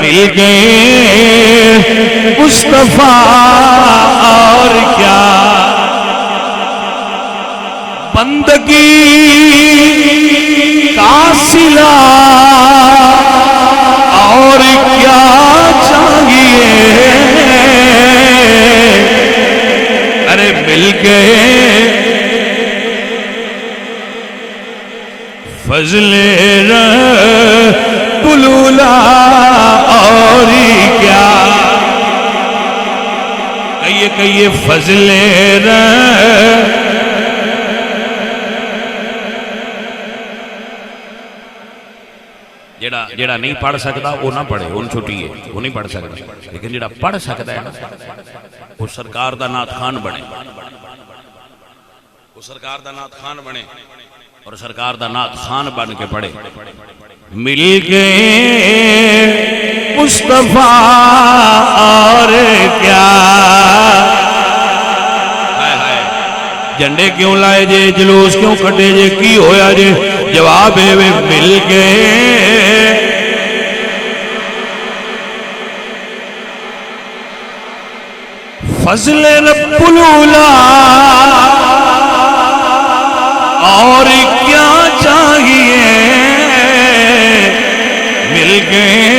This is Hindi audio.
मिल गए मुस्तफा और क्या, बंदगी का सिला और क्या चाहिए। अरे मिल गए फजले बुलूला और क्या, कहिए फजले जेड़ा नहीं पढ़ सकता वो ना पढ़े, उन छुट्टी है, वो नहीं पढ़ सकता, लेकिन जेड़ा पढ़ सकता है ना वो सरकार दा नात खान बने, वो सरकार दा नात खान बने और सरकार दा नात खान बन के पढ़े। मिल गए मुस्तफा और क्या, हाय हाय झंडे क्यों लाए जे, जुलूस क्यों कटे जे, की होया जे, जवाब है वे मिल गए फजले रब्बुल उला और क्या चाहिए। मिल गए